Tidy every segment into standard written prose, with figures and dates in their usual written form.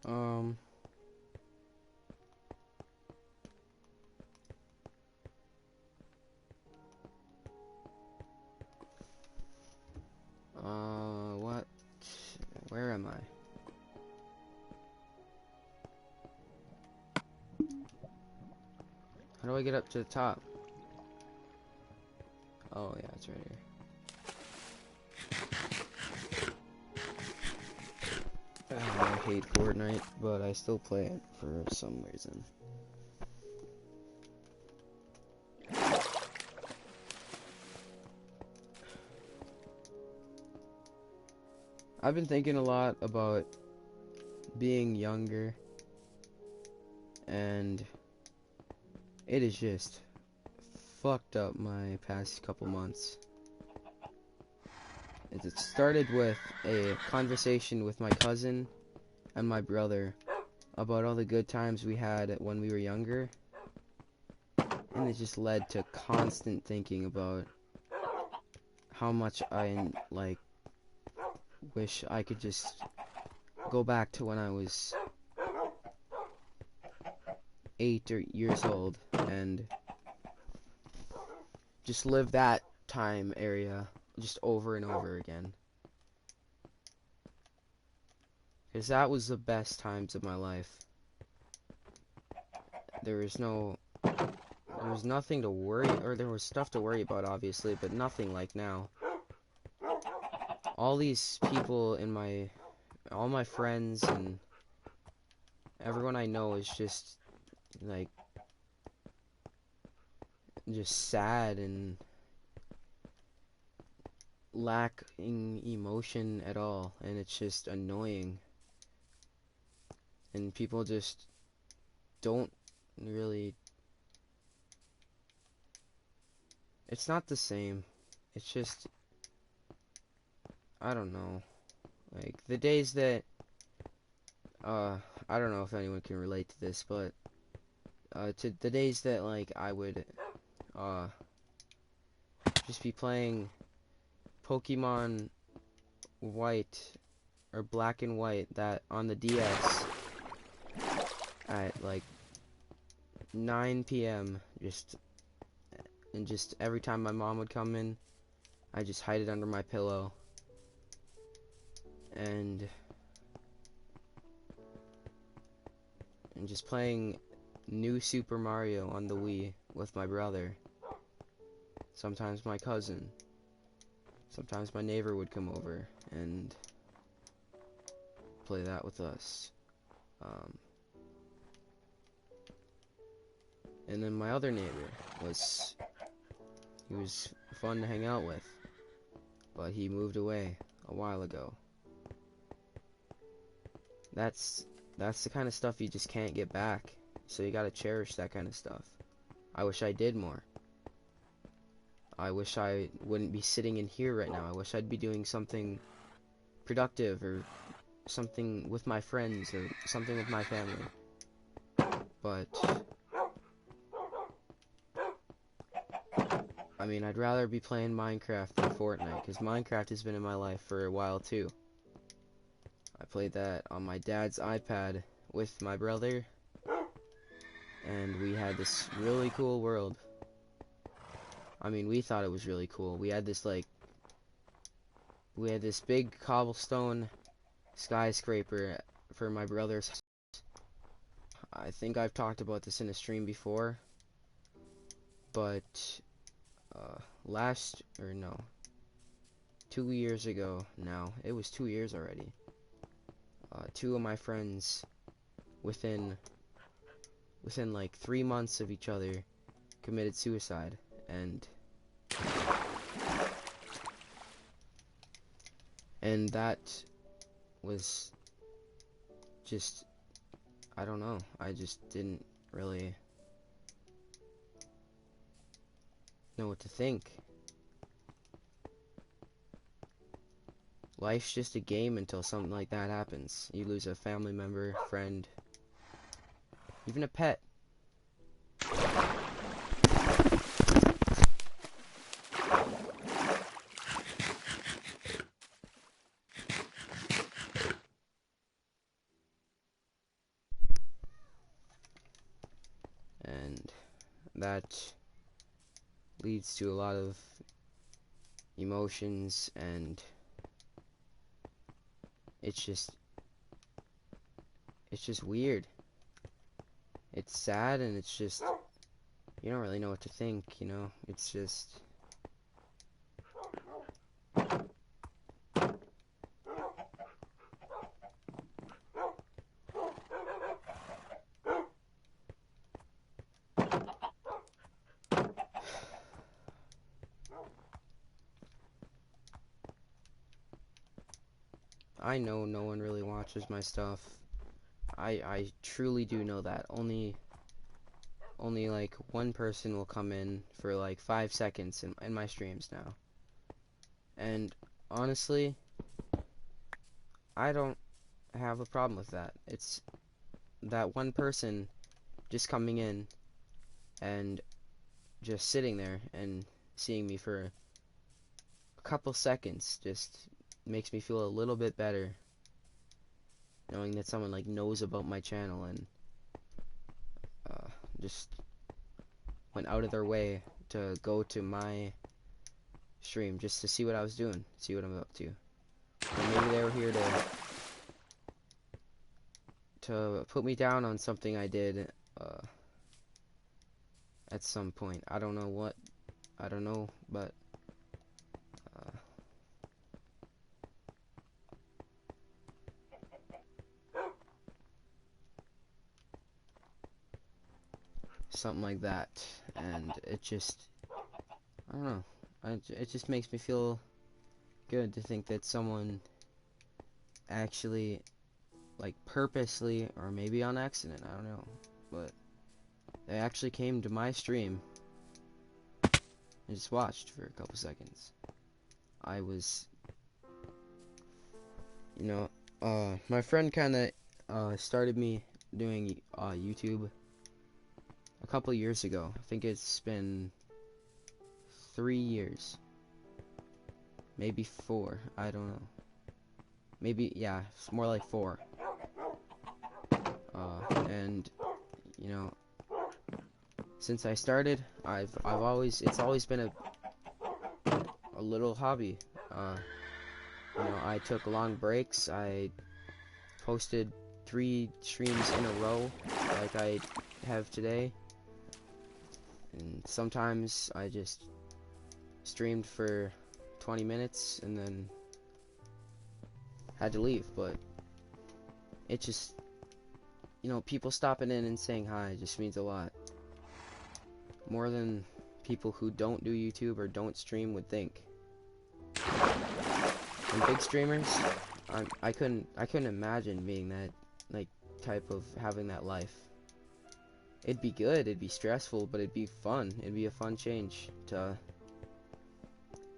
Um, what? Where am I? How do I get up to the top? Oh, yeah, it's right here. I hate Fortnite, but I still play it for some reason. I've been thinking a lot about being younger, and it is just fucked up my past couple months. It started with a conversation with my cousin and my brother about all the good times we had when we were younger, and it just led to constant thinking about how much I wish I could just go back to when I was 8 years old and just live that time area just over and over again. Because that was the best times of my life. There was nothing to worry, or there was stuff to worry about, obviously, but nothing like now. All these people all my friends and everyone I know is just, like, just sad and lacking emotion at all, and it's just annoying. And people just don't really... It's not the same. It's just... I don't know. Like, the days that... I don't know if anyone can relate to this, but... to the days that, like, I would... just be playing Pokemon White... or Black and White, that on the DS... at, like... 9 p.m. And just every time my mom would come in, I just hide it under my pillow. And just playing New Super Mario on the Wii with my brother. Sometimes my cousin. Sometimes my neighbor would come over and play that with us. And then my other neighbor he was fun to hang out with, but he moved away a while ago. That's the kind of stuff you just can't get back, so you gotta cherish that kind of stuff. I wish I did more. I wish I wouldn't be sitting in here right now. I wish I'd be doing something productive, or something with my friends, or something with my family. But I mean, I'd rather be playing Minecraft than Fortnite, because Minecraft has been in my life for a while too. I played that on my dad's iPad with my brother, and we had this really cool world. I mean, we thought it was really cool. We had this big cobblestone skyscraper for my brother's house. I think I've talked about this in a stream before, but 2 years ago now, it was 2 years already, two of my friends, within like 3 months of each other, committed suicide. And that was just, I don't know, I just didn't really know what to think. Life's just a game until something like that happens. You lose a family member, friend, even a pet. that leads to a lot of emotions, and it's just weird. It's sad, and it's just, you don't really know what to think, you know? It's just, I know no one really watches my stuff. I truly do know that. Only like one person will come in for like 5 seconds in my streams now. And honestly, I don't have a problem with that. It's that one person just coming in and just sitting there and seeing me for a couple seconds just makes me feel a little bit better, knowing that someone like knows about my channel and just went out of their way to go to my stream just to see what I was doing, see what I'm up to. Or maybe they were here to put me down on something I did at some point. I don't know what. I don't know, but something like that. And it just, I don't know. It just makes me feel good to think that someone actually, like, purposely, or maybe on accident, I don't know, but they actually came to my stream and just watched for a couple seconds. I was, you know, my friend kind of started me doing YouTube a couple years ago. I think it's been 3 years, maybe 4, I don't know. Maybe, yeah, it's more like 4. And you know, since I started, it's always been a little hobby. You know, I took long breaks. I posted 3 streams in a row, like I have today. And sometimes I just streamed for 20 minutes and then had to leave, but it just, you know, people stopping in and saying hi just means a lot. More than people who don't do YouTube or don't stream would think. And big streamers, I couldn't imagine being that, like, type of having that life. It'd be good, it'd be stressful, but it'd be fun. It'd be a fun change to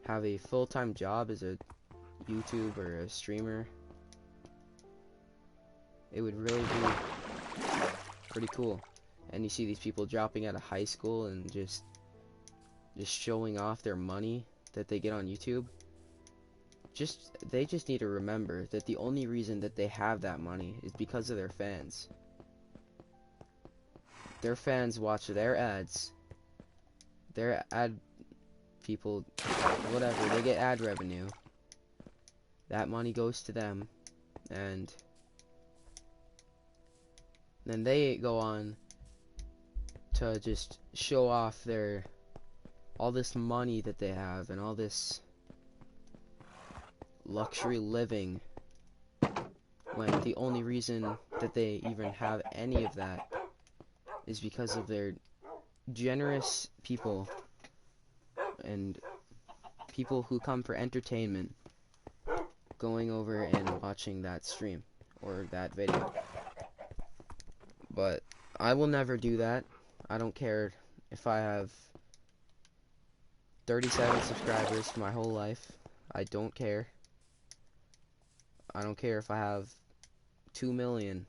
have a full-time job as a YouTuber or a streamer. It would really be pretty cool. And you see these people dropping out of high school and just showing off their money that they get on YouTube. They just need to remember that the only reason that they have that money is because of their fans. Their fans watch their ads. Their ad people, whatever, they get ad revenue. That money goes to them, and then they go on to just show off all this money that they have and all this luxury living, when the only reason that they even have any of that is because of their generous people and people who come for entertainment going over and watching that stream or that video. But I will never do that. I don't care if I have 37 subscribers for my whole life. I don't care. I don't care if I have 2 million.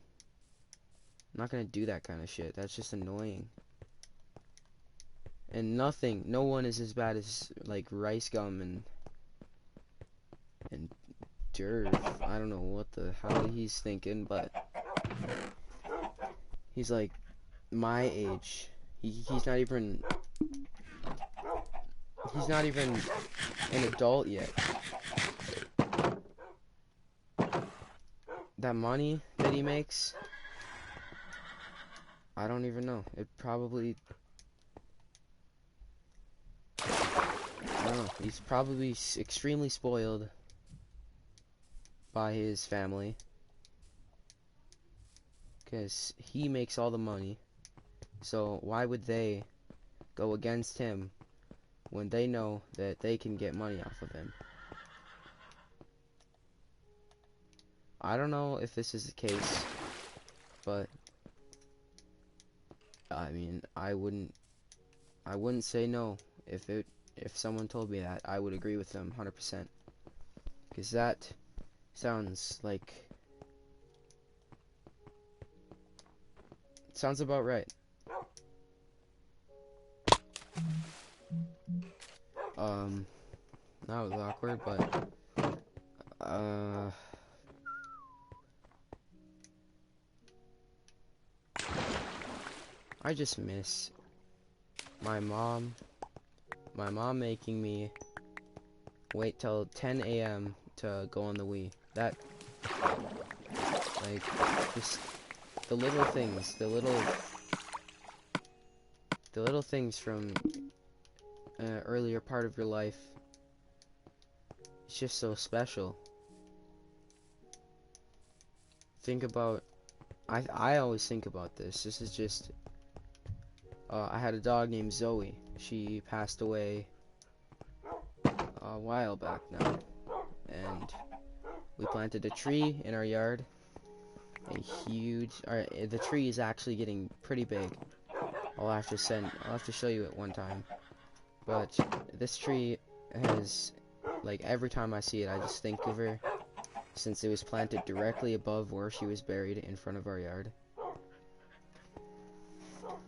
I'm not gonna do that kind of shit. That's just annoying. And no one is as bad as, like, Rice Gum and Derv. I don't know what the hell he's thinking, but he's like my age. He's not even an adult yet. That money that he makes, I don't even know. It probably, I don't know. He's probably extremely spoiled by his family, because he makes all the money. So why would they go against him when they know that they can get money off of him? I don't know if this is the case, but I mean, I wouldn't say no. If someone told me that, I would agree with them 100%. Because that sounds about right. That was awkward, but I just miss my mom making me wait till 10 a.m. to go on the Wii. That, just the little things, the little things from an earlier part of your life. It's just so special. Think about, I always think about this. This is just, I had a dog named Zoe. She passed away a while back now, and we planted a tree in our yard. The tree is actually getting pretty big. I'll have to show you it one time. But this tree has, every time I see it, I just think of her, since it was planted directly above where she was buried in front of our yard.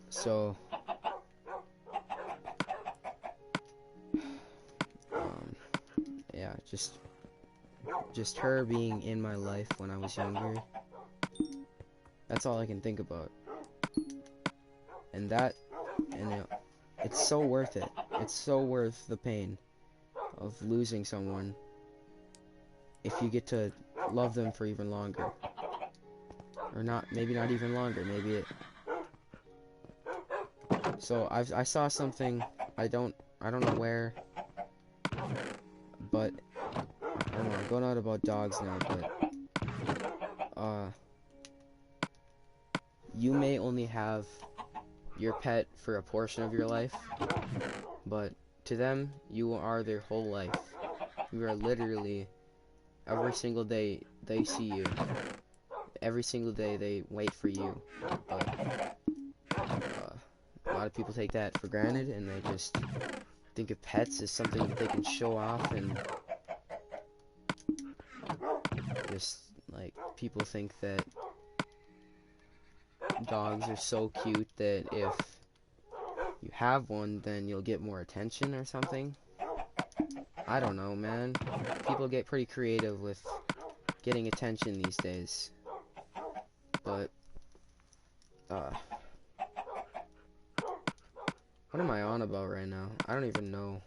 So, yeah, just her being in my life when I was younger. That's all I can think about. And it's so worth it. It's so worth the pain of losing someone if you get to love them for even longer. Or maybe not even longer, So I saw something, I don't know where, but I don't know, I'm going out about dogs now, but you may only have your pet for a portion of your life, but to them, you are their whole life. You are literally, every single day they see you. Every single day they wait for you. But a lot of people take that for granted, and they just think of pets as something that they can show off, and just, people think that dogs are so cute that if you have one, then you'll get more attention or something. I don't know, man. People get pretty creative with getting attention these days. But, what am I on about right now? I don't even know.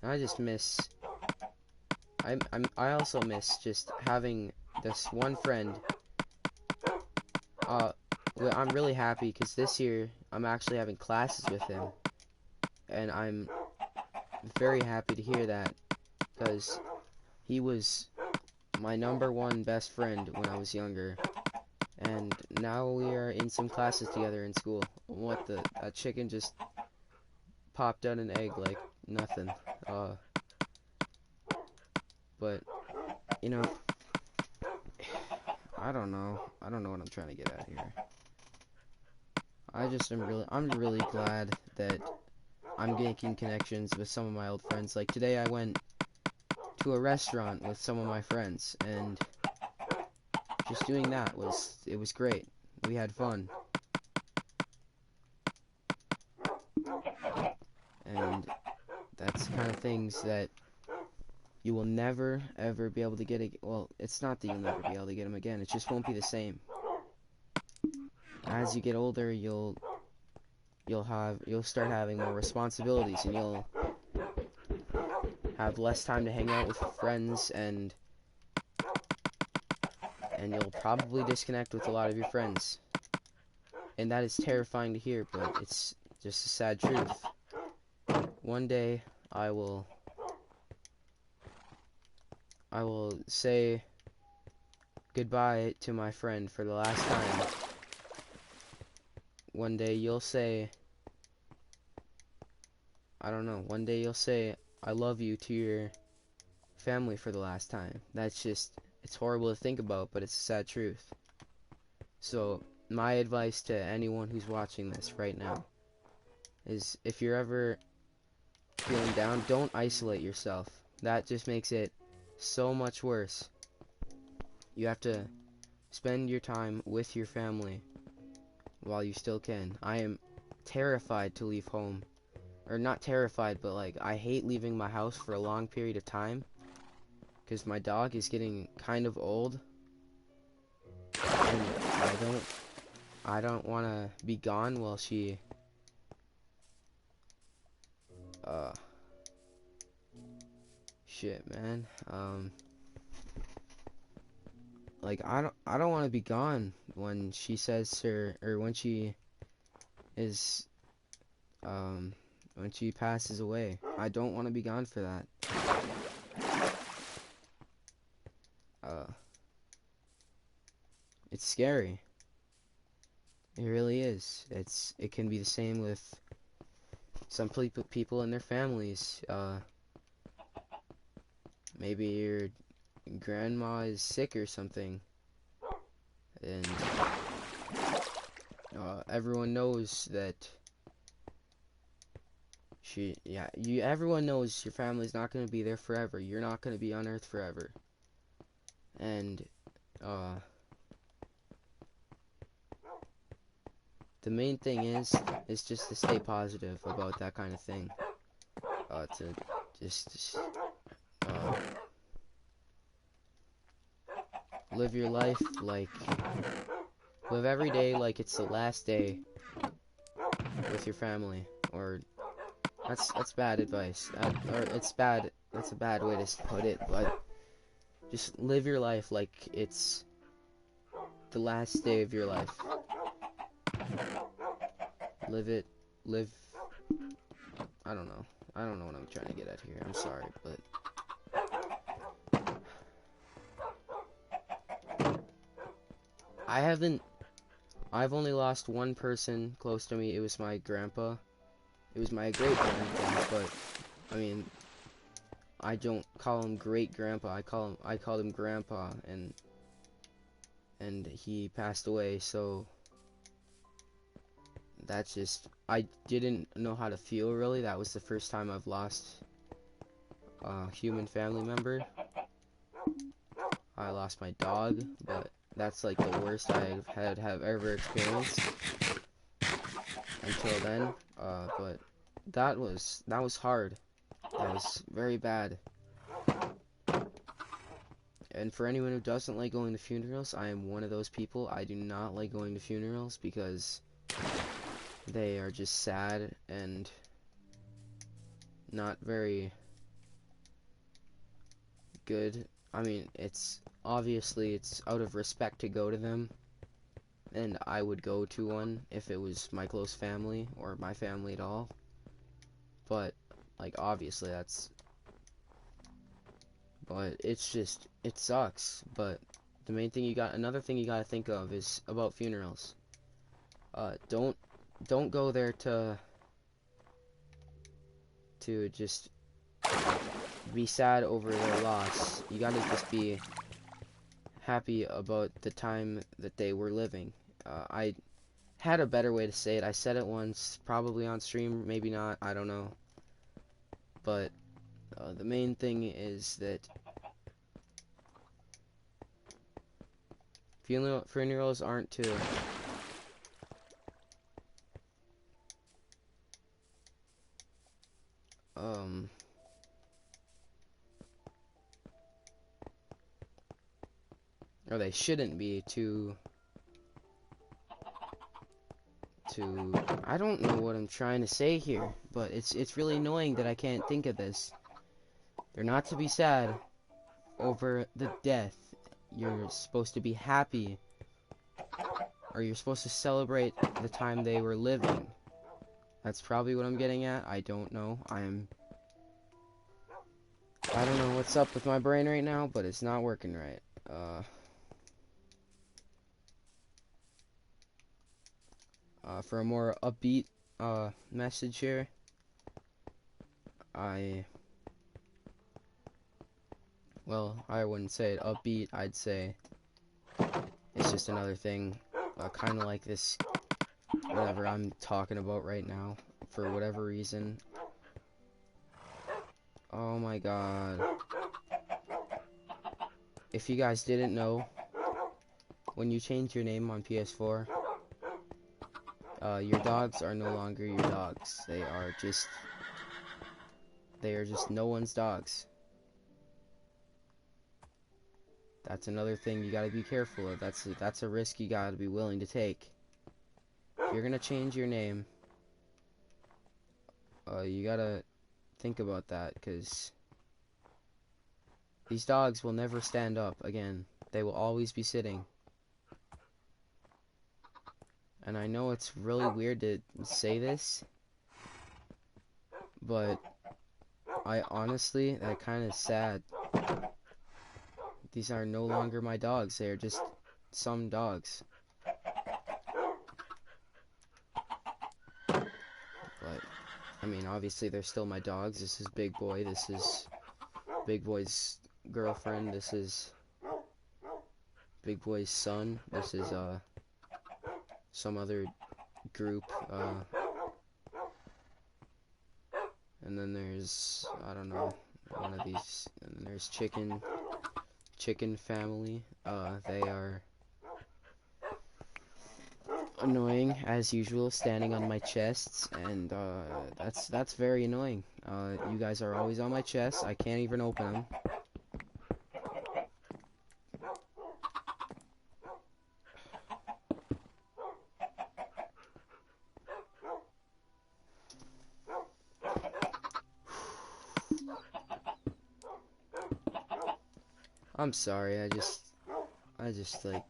I just miss... I also miss just having this one friend. I'm really happy because this year I'm actually having classes with him, and I'm very happy to hear that, because he was my #1 best friend when I was younger, and now we are in some classes together in school. What the? A chicken just popped out an egg like nothing. But I don't know what I'm trying to get at here. I'm really glad that I'm making connections with some of my old friends. Like today I went to a restaurant with some of my friends, and just doing that was great. We had fun. And that's the kind of things that you will never ever be able to get it. Well, it's not that you'll never be able to get them again. It just won't be the same. As you get older, you'll start having more responsibilities, and you'll have less time to hang out with friends, and you'll probably disconnect with a lot of your friends. And that is terrifying to hear, but it's just a sad truth. One day I will say goodbye to my friend for the last time. One day you'll say, I don't know, one day you'll say I love you to your family for the last time. That's just, it's horrible to think about, but it's a sad truth. So my advice to anyone who's watching this right now is, if you're ever feeling down, don't isolate yourself. That just makes it so much worse. You have to spend your time with your family while you still can. I am terrified to leave home. Or not terrified, but like, I hate leaving my house for a long period of time, because my dog is getting kind of old, and I don't want to be gone while she shit, man. Like, I don't want to be gone when she says her, or when she is when she passes away. I don't want to be gone for that. It's scary. It really is. It can be the same with some people and their families. Maybe your grandma is sick or something, and everyone knows that everyone knows your family's not going to be there forever. You're not going to be on Earth forever. And the main thing is just to stay positive about that kind of thing. To just live your life live every day like it's the last day with your family. Or that's bad advice. Or it's bad. That's a bad way to put it. But just live your life like it's the last day of your life. Live. I don't know. I don't know what I'm trying to get at here. I'm sorry, but I've only lost one person close to me. It was my grandpa. It was my great grandpa, but I mean, I don't call him great grandpa. I called him grandpa, and he passed away. So that's just, I didn't know how to feel, really. That was the first time I've lost a human family member. I lost my dog, but that's like the worst have ever experienced until then. But that was hard. That was very bad. And for anyone who doesn't like going to funerals, I am one of those people. I do not like going to funerals because they are just sad and not very good. I mean, it's obviously it's out of respect to go to them, and I would go to one if it was my close family or my family at all. But like, obviously but it's just, it sucks. But the main thing another thing you gotta think of is about funerals. Don't go there to just be sad over their loss. You gotta just be happy about the time that they were living. I had a better way to say it. I said it once, probably on stream, maybe not, I don't know. But the main thing is that funerals aren't to or they shouldn't be, to I don't know what I'm trying to say here, but it's really annoying that I can't think of this. They're not to be sad over the death. You're supposed to be happy, or you're supposed to celebrate the time they were living. That's probably what I'm getting at. I don't know. I don't know what's up with my brain right now, but it's not working right. For a more upbeat message here, I wouldn't say it upbeat. I'd say it's just another thing, kind of like this, whatever I'm talking about right now, for whatever reason. Oh my god. If you guys didn't know, when you change your name on PS4, your dogs are no longer your dogs. They are just no one's dogs. That's another thing you gotta be careful of. That's a risk you gotta be willing to take. If you're gonna change your name, you gotta think about that, because these dogs will never stand up again. They will always be sitting. And I know it's really weird to say this, but that kind of sad. These are no longer my dogs. They are just some dogs. But, I mean, obviously they're still my dogs. This is Big Boy. This is Big Boy's girlfriend. This is Big Boy's son. This is, some other group, and then there's, I don't know, one of these, and then there's Chicken Family. They are annoying as usual, standing on my chests, and that's very annoying. You guys are always on my chest. I can't even open them. I'm sorry, I just like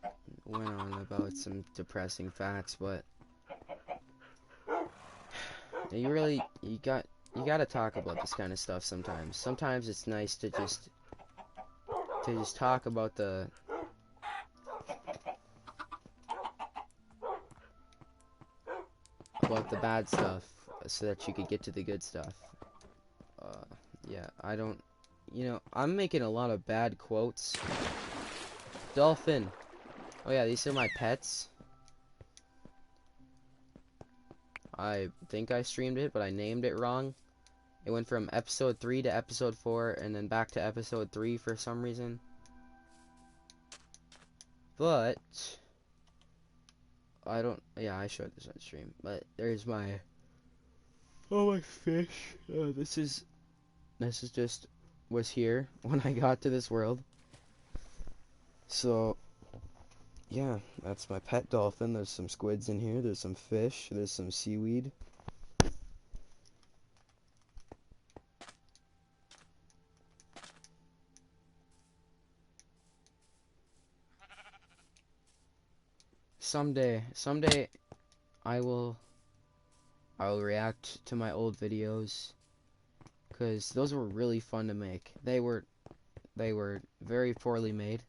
went on about some depressing facts, but you gotta talk about this kind of stuff sometimes. Sometimes it's nice to just talk about the bad stuff so that you could get to the good stuff. Yeah, I'm making a lot of bad quotes. Dolphin. Oh yeah, these are my pets. I think I streamed it, but I named it wrong. It went from episode 3 to episode 4, and then back to episode 3 for some reason. But I showed this on stream, but there's my fish. This is just was here when I got to this world. So yeah, that's my pet dolphin. There's some squids in here, there's some fish, there's some seaweed. Someday I will react to my old videos, because those were really fun to make. They were very poorly made,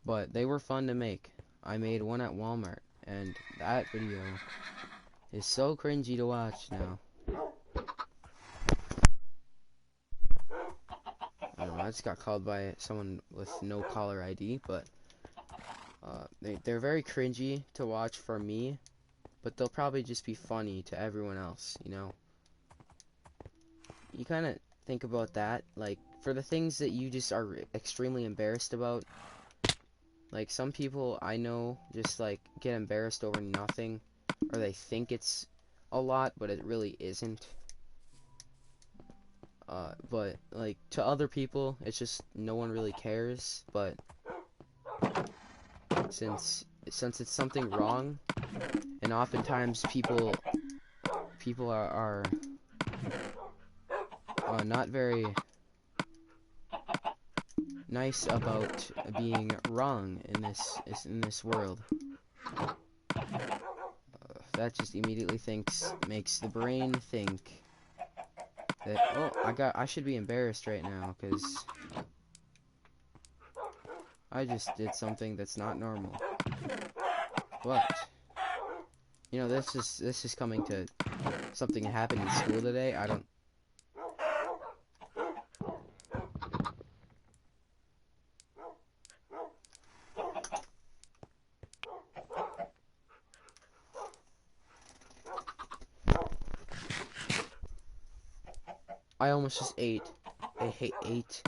but they were fun to make. I made one at Walmart, and that video is so cringy to watch now. I don't know, I just got called by someone with no caller ID, but they're very cringy to watch for me, but they'll probably just be funny to everyone else, you know? You kind of think about that, like, for the things that you just are extremely embarrassed about. Like, some people I know just, like, get embarrassed over nothing, or they think it's a lot, but it really isn't. But, like, to other people, it's just no one really cares, but since it's something wrong, and oftentimes people are not very nice about being wrong in this world. That just immediately makes the brain think that, oh, I should be embarrassed right now because I just did something that's not normal. But you know, this is coming to something that happened in school today. I almost just ate. I hate ate.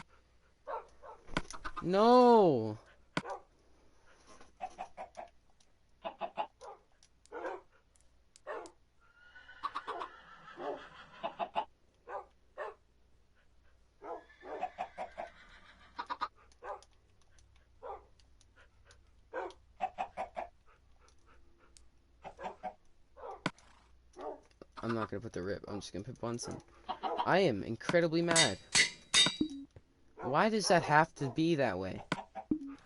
No! I'm not gonna put the rip. I'm just gonna put Bunsen. I am incredibly mad. Why does that have to be that way?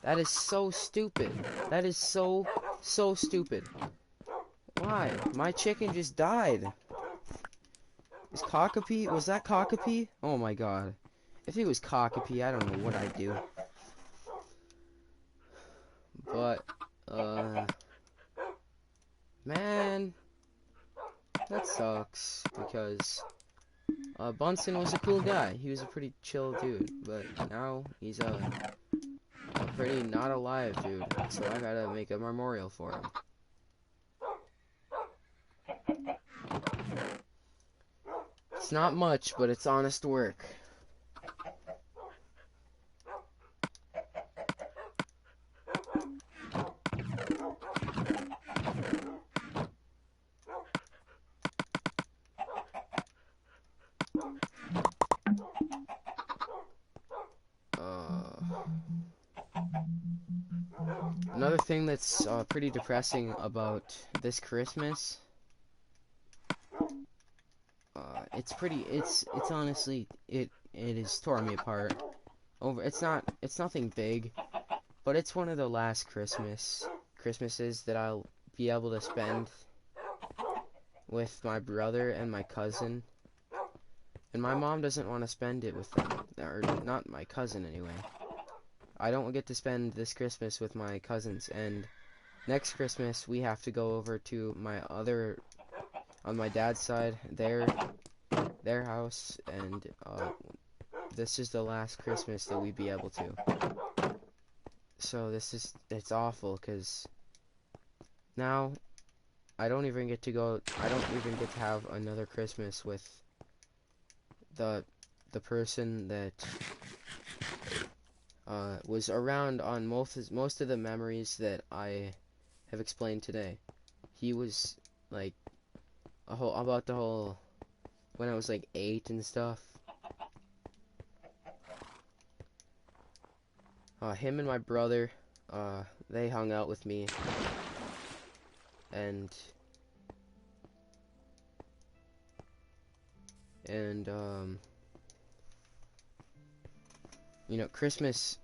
That is so stupid. That is so stupid. Why? My chicken just died. Was that Cockapee? Oh my god. If it was Cockapee, I don't know what I'd do. But, man, that sucks, because, Bunsen was a cool guy. He was a pretty chill dude, but now he's a pretty not alive dude, so I gotta make a memorial for him. It's not much, but it's honest work. Another thing that's pretty depressing about this Christmas, it's honestly, it has torn me apart. It's nothing big, but it's one of the last Christmases that I'll be able to spend with my brother and my cousin. And my mom doesn't want to spend it with them, or not my cousin anyway. I don't get to spend this Christmas with my cousins, and next Christmas we have to go over to on my dad's side, their house, and this is the last Christmas that we'd be able to. So it's awful, because now I don't even get to have another Christmas with the person that was around on most of the memories that I have explained today. He was like about the whole when I was like 8 and stuff. Him and my brother, they hung out with me, and you know, Christmas,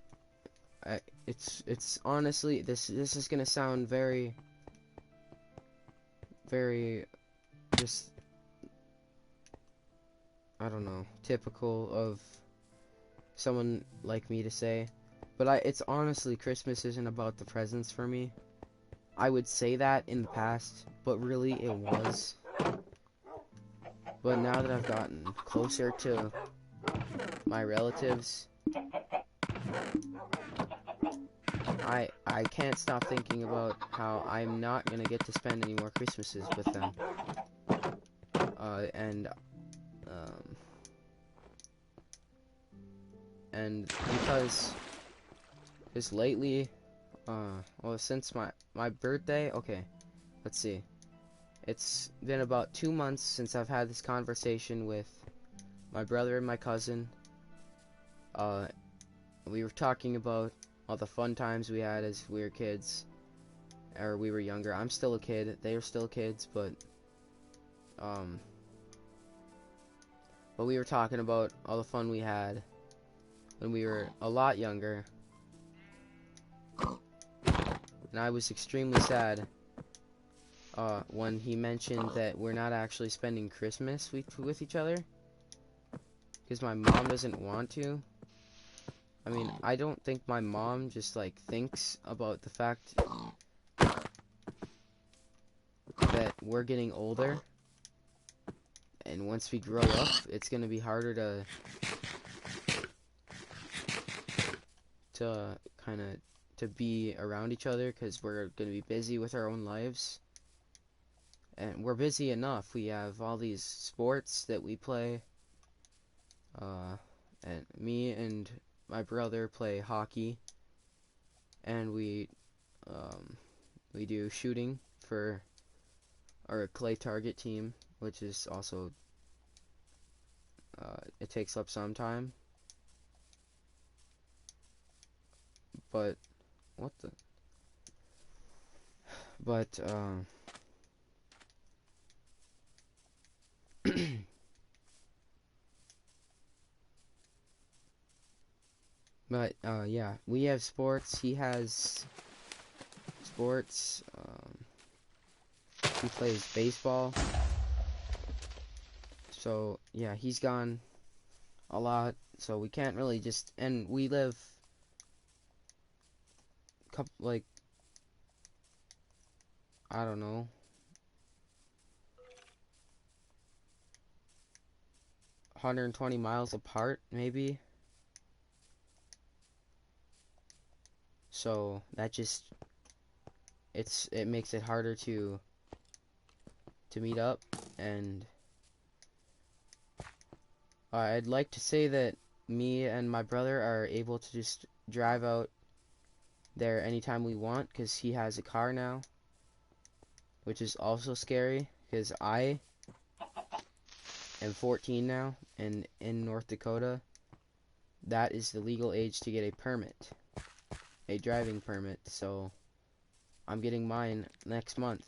it's honestly, this is gonna sound very just, I don't know, typical of someone like me to say, but it's honestly, Christmas isn't about the presents for me. I would say that in the past, but really it was. But now that I've gotten closer to my relatives, I can't stop thinking about how I'm not gonna get to spend any more Christmases with them. And because lately, well, since my birthday, okay, let's see. It's been about 2 months since I've had this conversation with my brother and my cousin. We were talking about all the fun times we had as we were kids, or we were younger. I'm still a kid. They are still kids, um, but we were talking about all the fun we had when we were a lot younger, and I was extremely sad when he mentioned that we're not actually spending Christmas with each other because my mom doesn't want to. I mean, I don't think my mom just like thinks about the fact that we're getting older, and once we grow up, it's gonna be harder to kind of to be around each other because we're gonna be busy with our own lives, and we're busy enough. We have all these sports that we play, and me and my brother play hockey, and we do shooting for our clay target team, which is also it takes up some time, but what the but but yeah, we have sports. He has sports. He plays baseball. So yeah, he's gone a lot. So we can't really just, and we live couple like I don't know, 120 miles apart maybe. So that just it makes it harder to meet up, and I'd like to say that me and my brother are able to just drive out there anytime we want because he has a car now, which is also scary because I am 14 now, and in North Dakota that is the legal age to get a permit, a driving permit. So I'm getting mine next month,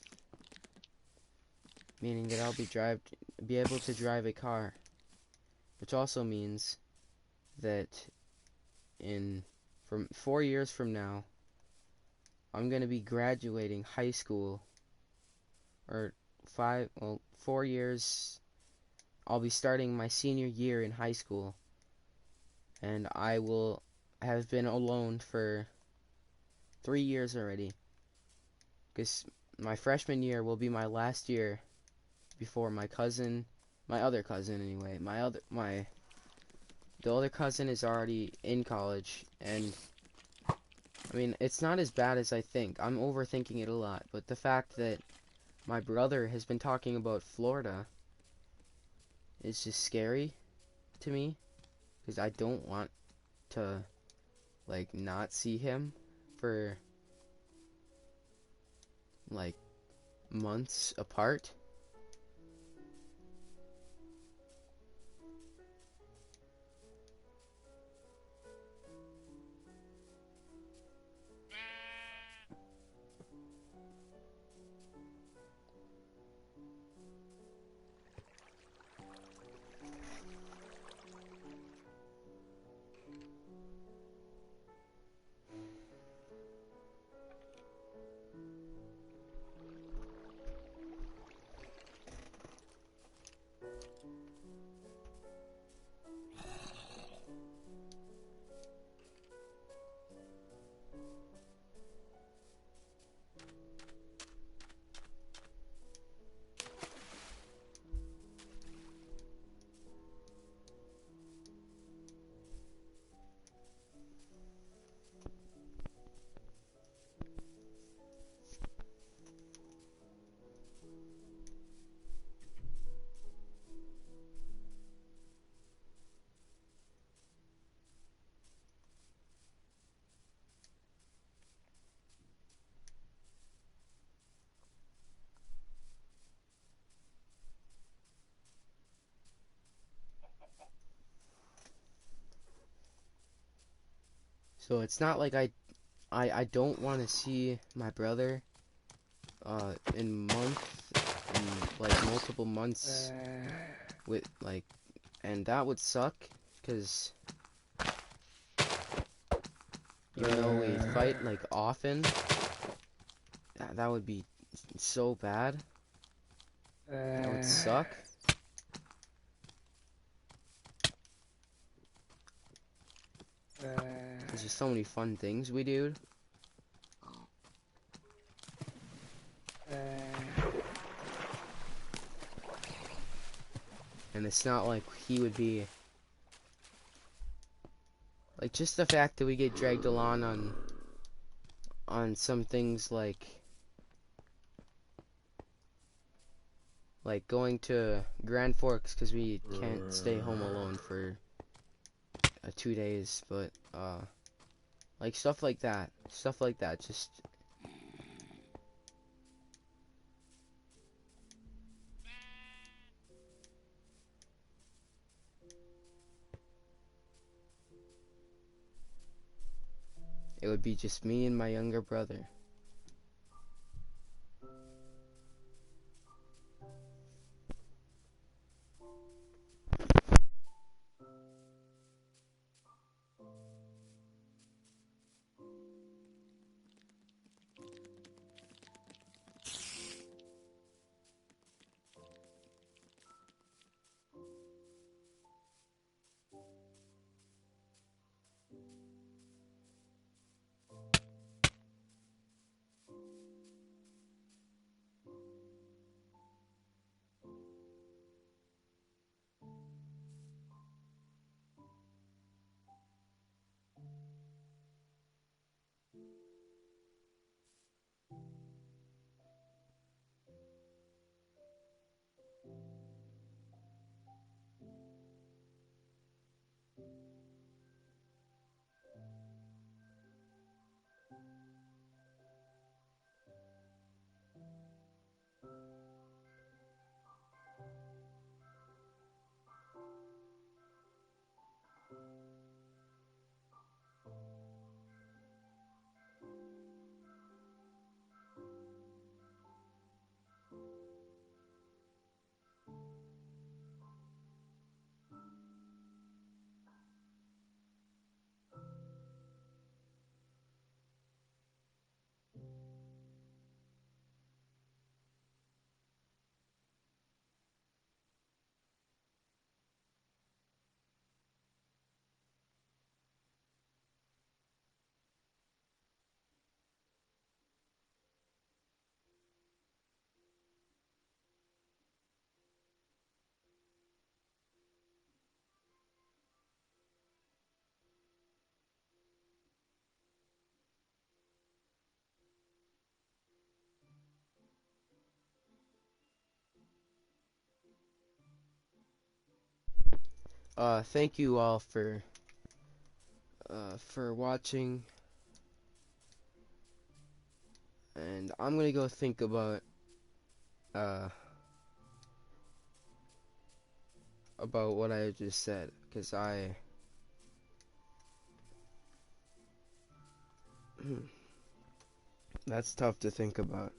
meaning that I'll be able to drive a car, which also means that from 4 years from now, I'm gonna be graduating high school, or 4 years. I'll be starting my senior year in high school, and I will have been alone for 3 years already, because my freshman year will be my last year before my other cousin anyway, the other cousin is already in college, and I mean, it's not as bad as I think. I'm overthinking it a lot, but the fact that my brother has been talking about Florida is just scary to me, because I don't want to, like, not see him for, like, months apart. So it's not like I don't want to see my brother. in like multiple months with like, and that would suck because even though we fight like often, that would be so bad. That would suck. There's just so many fun things we do. And it's not like he would be like, just the fact that we get dragged along on some things like going to Grand Forks because we can't stay home alone for 2 days, but like stuff like that, just it would be just me and my younger brother. Thank you all for watching, and I'm gonna go think uh about what I just said, because that's tough to think about.